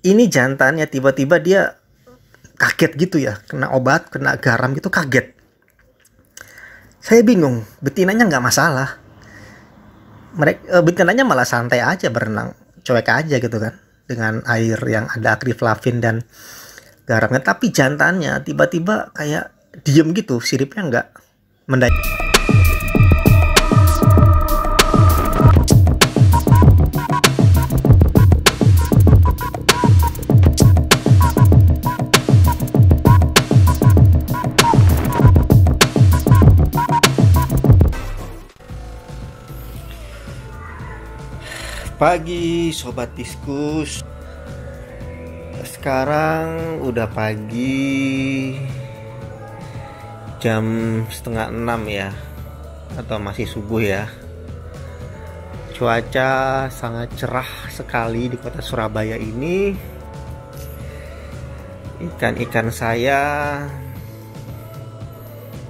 ini jantannya tiba-tiba dia kaget gitu ya, kena obat, kena garam gitu kaget. Saya bingung, betinanya nggak masalah. Betinanya malah santai aja berenang, cuek aja gitu kan, dengan air yang ada akriflavin dan garamnya. Tapi jantannya tiba-tiba kayak diem gitu, siripnya nggak mendayung. Pagi Sobat Diskus. Sekarang udah pagi, jam 5:30 ya, atau masih subuh ya. Cuaca sangat cerah sekali di kota Surabaya ini. Ikan-ikan saya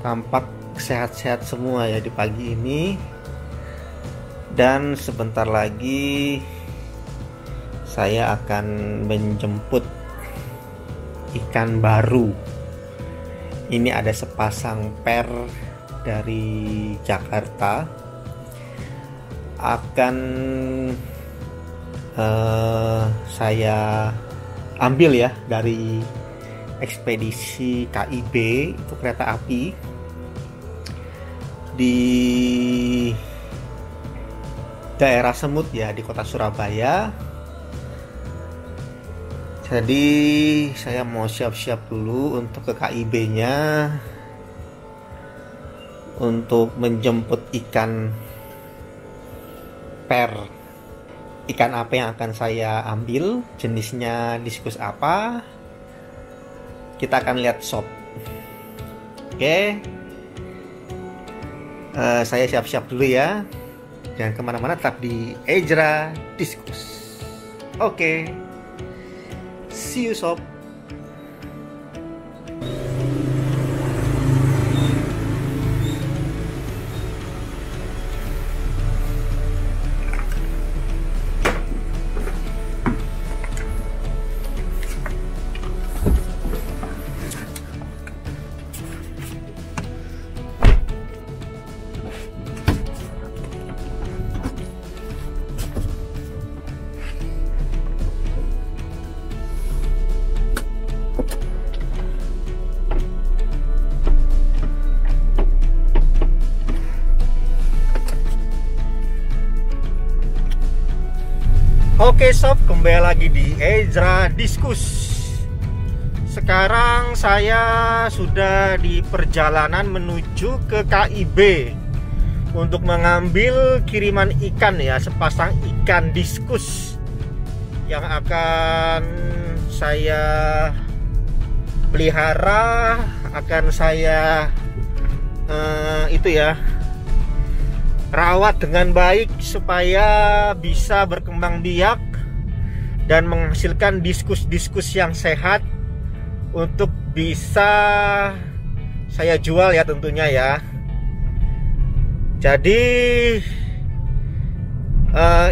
tampak sehat-sehat semua ya di pagi ini. Dan sebentar lagi saya akan menjemput ikan baru. Ini ada sepasang per dari Jakarta. Akan saya ambil ya dari ekspedisi KIB, itu kereta api di daerah Semut ya, di kota Surabaya. Jadi saya mau siap-siap dulu untuk ke KIB-nya untuk menjemput ikan per. Ikan apa yang akan saya ambil, jenisnya diskus apa, kita akan lihat sob. Oke, saya siap-siap dulu ya. Jangan kemana-mana, tetap di Ejra Diskus. Oke, see you sob. Oke sob, kembali lagi di Ejra Diskus. Sekarang saya sudah di perjalanan menuju ke KIB untuk mengambil kiriman ikan ya, sepasang ikan diskus yang akan saya pelihara, akan saya rawat dengan baik supaya bisa berkembang biak dan menghasilkan diskus-diskus yang sehat untuk bisa saya jual ya tentunya ya. Jadi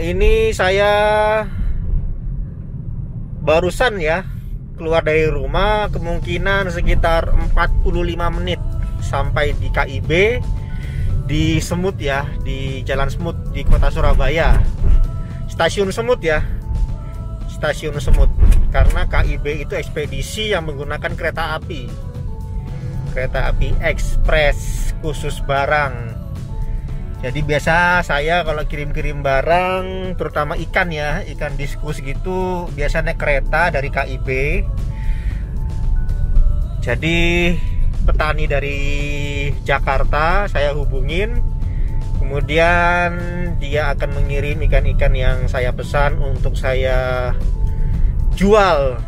ini saya barusan ya keluar dari rumah, kemungkinan sekitar 45 menit sampai di KIB di Semut ya, di Jalan Semut di kota Surabaya, stasiun Semut ya, stasiun Semut. Karena KIB itu ekspedisi yang menggunakan kereta api ekspres khusus barang. Jadi biasa saya kalau kirim-kirim barang, terutama ikan ya, ikan diskus gitu, biasanya kereta dari KIB. Jadi petani dari Jakarta saya hubungin, kemudian dia akan mengirim ikan-ikan yang saya pesan untuk saya jual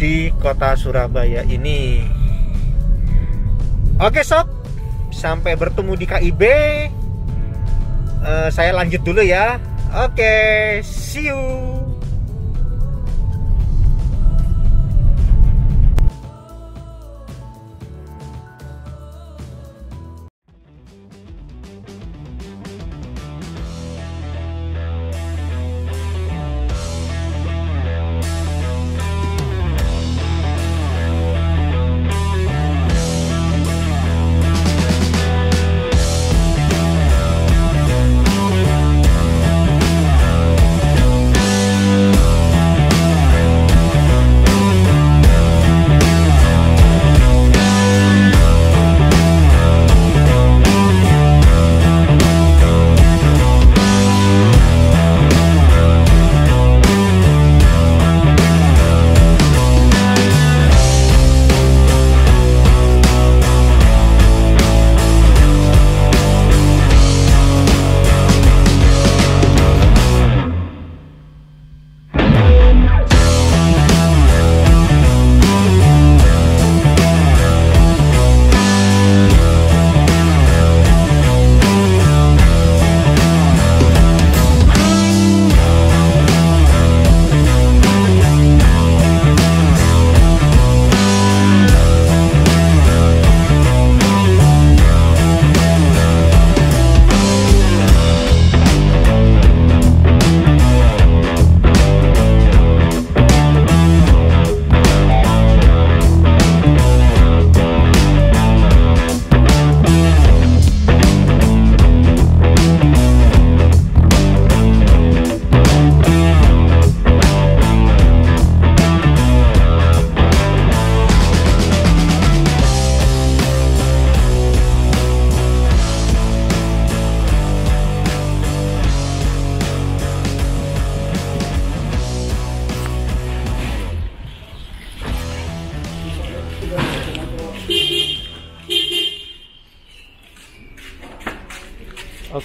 di kota Surabaya ini. Oke sob, sampai bertemu di KIB. Saya lanjut dulu ya. Oke, see you.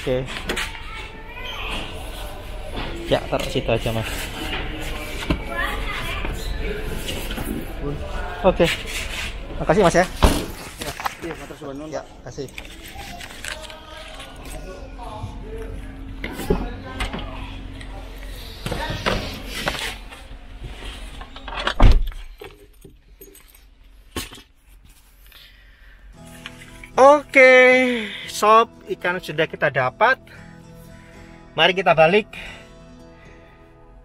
Oke. Ya, taruh situ aja, Mas. Oke. Makasih, Mas ya. Iya, matur suwun. Ya, kasih. Oke, sob, ikan sudah kita dapat. Mari kita balik.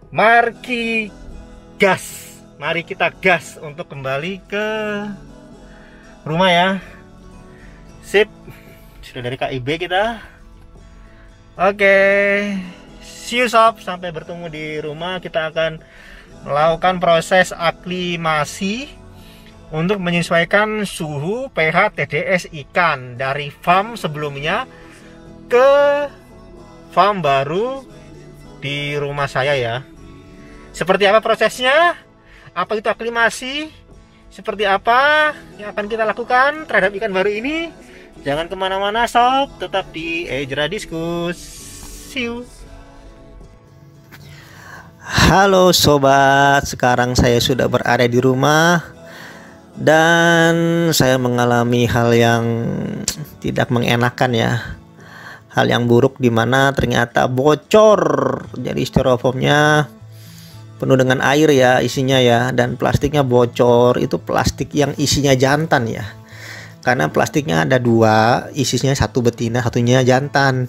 Mari kita gas untuk kembali ke rumah ya. Sip, sudah dari KIB kita. Oke, see you sob. Sampai bertemu di rumah. Kita akan melakukan proses aklimasi untuk menyesuaikan suhu pH TDS ikan dari farm sebelumnya ke farm baru di rumah saya ya. Seperti apa prosesnya? Apa itu aklimasi? Seperti apa yang akan kita lakukan terhadap ikan baru ini? Jangan kemana-mana sob, tetap di Ejra Diskus. See you. Halo sobat, sekarang saya sudah berada di rumah dan saya mengalami hal yang tidak mengenakan ya. Hal yang buruk dimana ternyata bocor. Jadi styrofoamnya penuh dengan air ya isinya ya, dan plastiknya bocor. Itu plastik yang isinya jantan ya, karena plastiknya ada dua, isinya satu betina satunya jantan.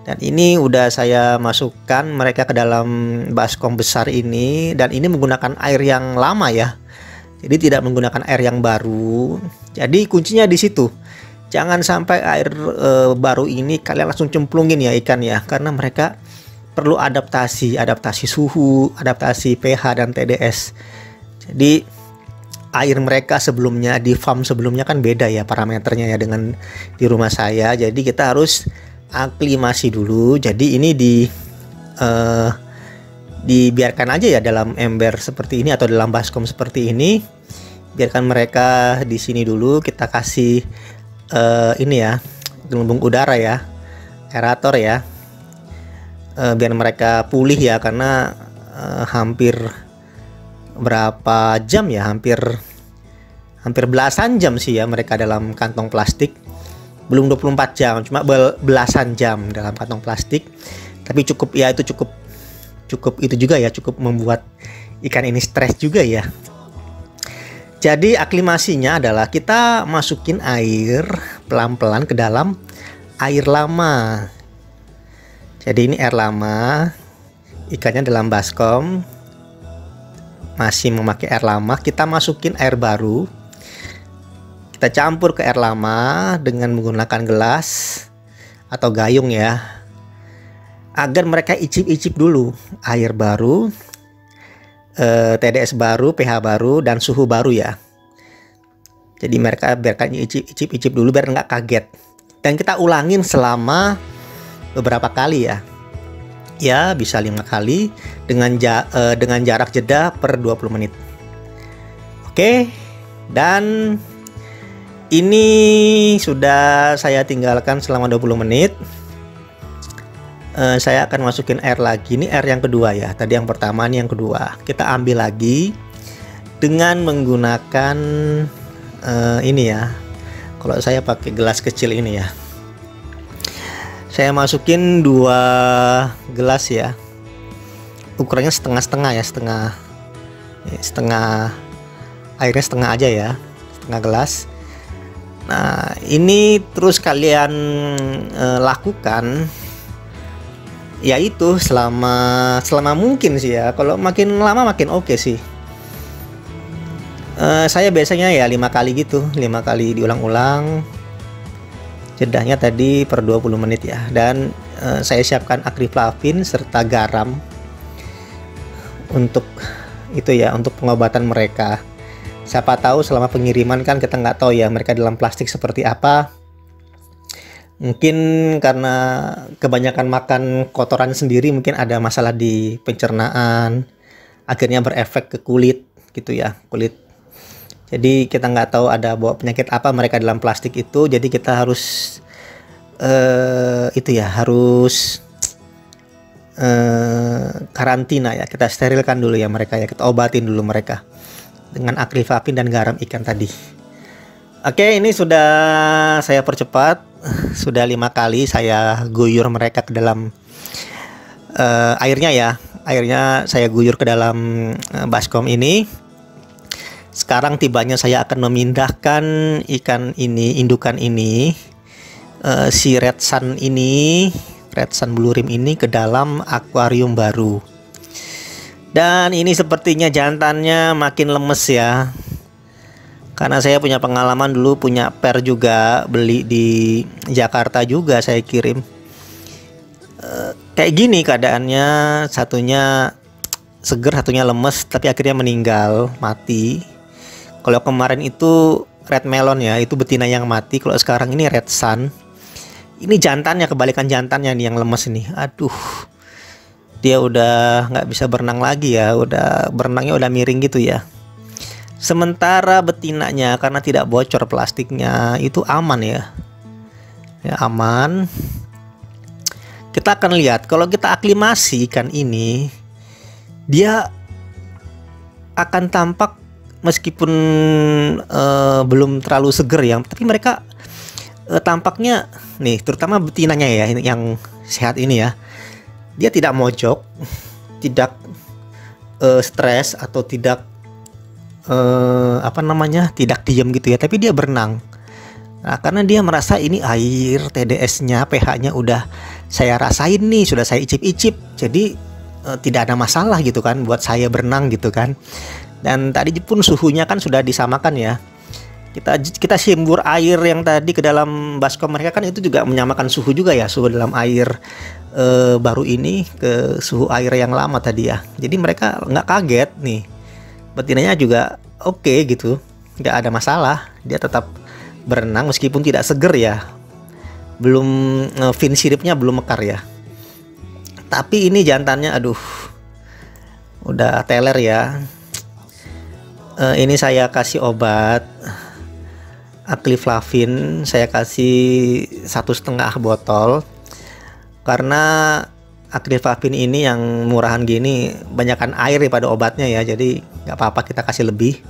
Dan ini udah saya masukkan mereka ke dalam baskom besar ini, dan ini menggunakan air yang lama ya, jadi tidak menggunakan air yang baru. Jadi kuncinya di situ, jangan sampai air baru ini kalian langsung cemplungin ya ikan ya, karena mereka perlu adaptasi suhu, adaptasi pH dan TDS. Jadi air mereka sebelumnya di farm sebelumnya kan beda ya parameternya ya dengan di rumah saya. Jadi kita harus aklimasi dulu. Jadi ini dibiarkan aja ya dalam ember seperti ini atau dalam baskom seperti ini. Biarkan mereka di sini dulu. Kita kasih ini ya, gelembung udara ya, aerator ya. Biar mereka pulih ya, karena hampir berapa jam ya, hampir belasan jam sih ya mereka dalam kantong plastik. Belum 24 jam, cuma belasan jam dalam kantong plastik. Tapi cukup ya, itu cukup itu juga ya, cukup membuat ikan ini stres juga ya. Jadi aklimasinya adalah kita masukin air pelan-pelan ke dalam air lama. Jadi ini air lama, ikannya dalam baskom masih memakai air lama. Kita masukin air baru, kita campur ke air lama dengan menggunakan gelas atau gayung ya, agar mereka icip-icip dulu air baru, TDS baru, pH baru, dan suhu baru ya. Jadi mereka biarkan icip-icip dulu biar nggak kaget. Dan kita ulangin selama beberapa kali ya. Ya, bisa 5 kali dengan jarak jeda per 20 menit. Oke. Dan ini sudah saya tinggalkan selama 20 menit. Saya akan masukin air lagi. Ini air yang kedua ya. Tadi yang pertama, ini yang kedua. Kita ambil lagi dengan menggunakan ini ya. Kalau saya pakai gelas kecil ini ya. Saya masukin 2 gelas ya. Ukurannya setengah-setengah ya, setengah airnya setengah aja ya, setengah gelas. Nah, ini terus kalian lakukan yaitu selama mungkin sih ya. Kalau makin lama makin oke sih. Saya biasanya ya 5 kali gitu, 5 kali diulang-ulang. Jedahnya tadi per 20 menit ya. Dan saya siapkan akriflavin serta garam untuk itu ya, untuk pengobatan mereka. Siapa tahu selama pengiriman kan kita nggak tahu ya mereka dalam plastik seperti apa. Mungkin karena kebanyakan makan kotoran sendiri, mungkin ada masalah di pencernaan, akhirnya berefek ke kulit gitu ya, kulit. Jadi kita nggak tahu ada bawa penyakit apa mereka dalam plastik itu. Jadi kita harus itu ya harus karantina ya, kita sterilkan dulu ya mereka ya, kita obatin dulu mereka dengan akrifapin dan garam ikan tadi. Oke, ini sudah saya percepat, sudah 5 kali saya guyur mereka ke dalam airnya ya, airnya saya guyur ke dalam baskom ini. Sekarang tibanya saya akan memindahkan ikan ini, indukan ini, si red sun ini, red sun blue rim ini ke dalam akuarium baru. Dan ini sepertinya jantannya makin lemes ya, karena saya punya pengalaman dulu punya per juga, beli di Jakarta juga saya kirim. Kayak gini keadaannya, satunya seger, satunya lemes, tapi akhirnya meninggal, mati. Kalau kemarin itu red melon ya, itu betina yang mati. Kalau sekarang ini red sun. Ini jantannya, kebalikan jantannya nih yang lemes ini. Aduh, dia udah nggak bisa berenang lagi ya, udah berenangnya udah miring gitu ya. Sementara betinanya karena tidak bocor plastiknya itu aman ya, aman. Kita akan lihat kalau kita aklimasi ikan ini, dia akan tampak meskipun belum terlalu seger ya, tapi mereka tampaknya nih, terutama betinanya ya yang sehat ini ya, dia tidak mojok, tidak stres atau tidak tidak diam gitu ya, tapi dia berenang. Nah, karena dia merasa ini air TDS-nya, pH-nya udah saya rasain nih, sudah saya icip-icip, jadi tidak ada masalah gitu kan buat saya berenang gitu kan. Dan tadi pun suhunya kan sudah disamakan ya. Kita simbur air yang tadi ke dalam baskom mereka kan itu juga menyamakan suhu juga ya, suhu dalam air baru ini ke suhu air yang lama tadi ya. Jadi mereka nggak kaget nih, betinanya juga oke gitu, nggak ada masalah, dia tetap berenang meskipun tidak seger ya, belum fin siripnya belum mekar ya. Tapi ini jantannya aduh udah teler ya. Ini saya kasih obat Acliflavin, saya kasih 1,5 botol, karena Acliflavin ini yang murahan gini banyakkan air daripada obatnya ya, jadi nggak apa-apa kita kasih lebih.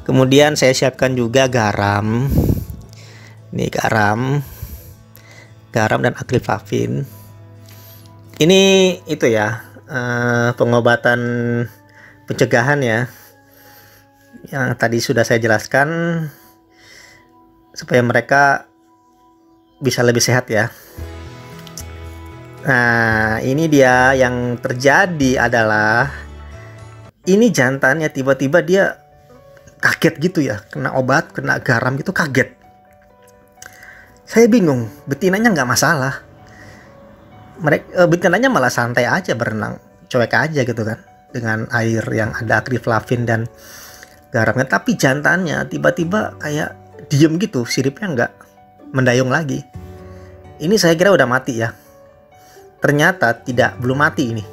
Kemudian saya siapkan juga garam, ini garam dan Acliflavin. Ini itu ya, pengobatan pencegahan ya, yang tadi sudah saya jelaskan, supaya mereka bisa lebih sehat ya. Nah, ini dia yang terjadi adalah ini jantannya tiba-tiba dia kaget gitu ya, kena obat, kena garam gitu, kaget. Saya bingung, betinanya nggak masalah. Betinanya malah santai aja berenang, cuek aja gitu kan, dengan air yang ada Acliflavin dan garamnya. Tapi jantannya tiba-tiba kayak diem gitu, siripnya nggak mendayung lagi. Ini saya kira udah mati ya, ternyata belum mati ini.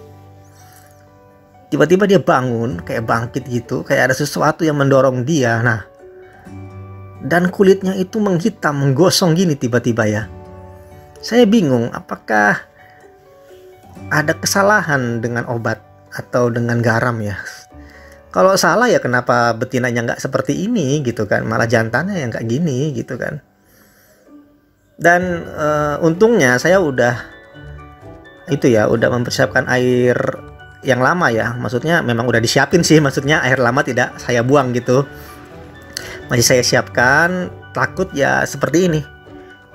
Tiba-tiba dia bangun, kayak bangkit gitu, kayak ada sesuatu yang mendorong dia. Nah, dan kulitnya itu menghitam, menggosong gini tiba-tiba ya. Saya bingung, apakah ada kesalahan dengan obat atau dengan garam ya? Kalau salah ya kenapa betinanya nggak seperti ini gitu kan, malah jantannya yang kayak gini gitu kan. Dan untungnya saya udah mempersiapkan air yang lama ya, maksudnya memang udah disiapin sih, maksudnya air lama tidak saya buang gitu, masih saya siapkan, takut ya seperti ini.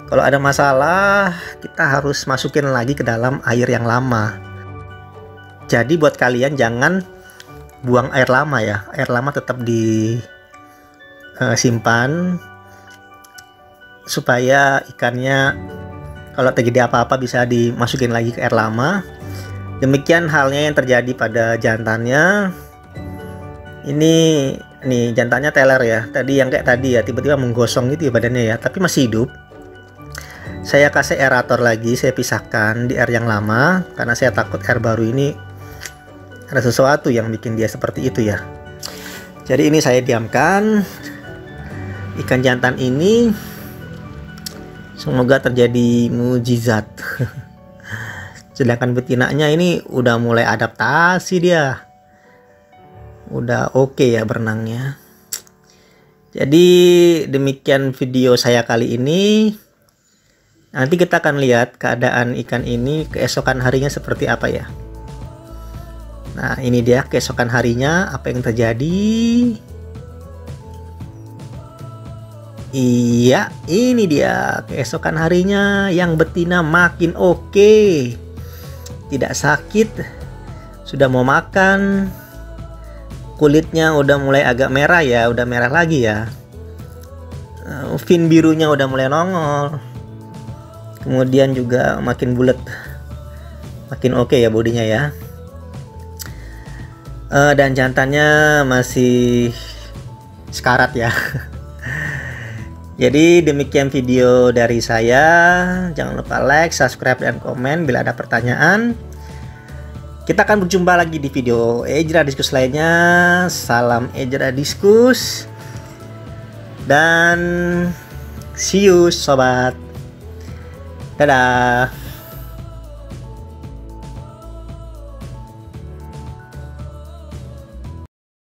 Kalau ada masalah kita harus masukin lagi ke dalam air yang lama. Jadi buat kalian jangan buang air lama ya, air lama tetap disimpan supaya ikannya kalau terjadi apa-apa bisa dimasukin lagi ke air lama. Demikian halnya yang terjadi pada jantannya. Ini nih jantannya teler ya, tadi yang kayak tadi ya, tiba-tiba menggosong gitu ya badannya ya, tapi masih hidup. Saya kasih aerator lagi, saya pisahkan di air yang lama karena saya takut air baru ini ada sesuatu yang bikin dia seperti itu ya. Jadi ini saya diamkan ikan jantan ini Semoga terjadi mujizat. Sedangkan betinanya ini udah mulai adaptasi dia. Udah oke ya berenangnya. Jadi demikian video saya kali ini. Nanti kita akan lihat keadaan ikan ini keesokan harinya seperti apa ya. Nah, ini dia keesokan harinya apa yang terjadi. Iya, ini dia keesokan harinya yang betina makin oke. Tidak sakit, sudah mau makan. Kulitnya udah mulai agak merah ya, udah merah lagi ya. Fin birunya udah mulai nongol. Kemudian juga makin bulat. Makin oke ya bodinya ya. Dan jantannya masih sekarat ya. Jadi demikian video dari saya. Jangan lupa like, subscribe, dan komen bila ada pertanyaan. Kita akan berjumpa lagi di video Ejra Diskus lainnya. Salam Ejra Diskus. Dan see you sobat. Dadah.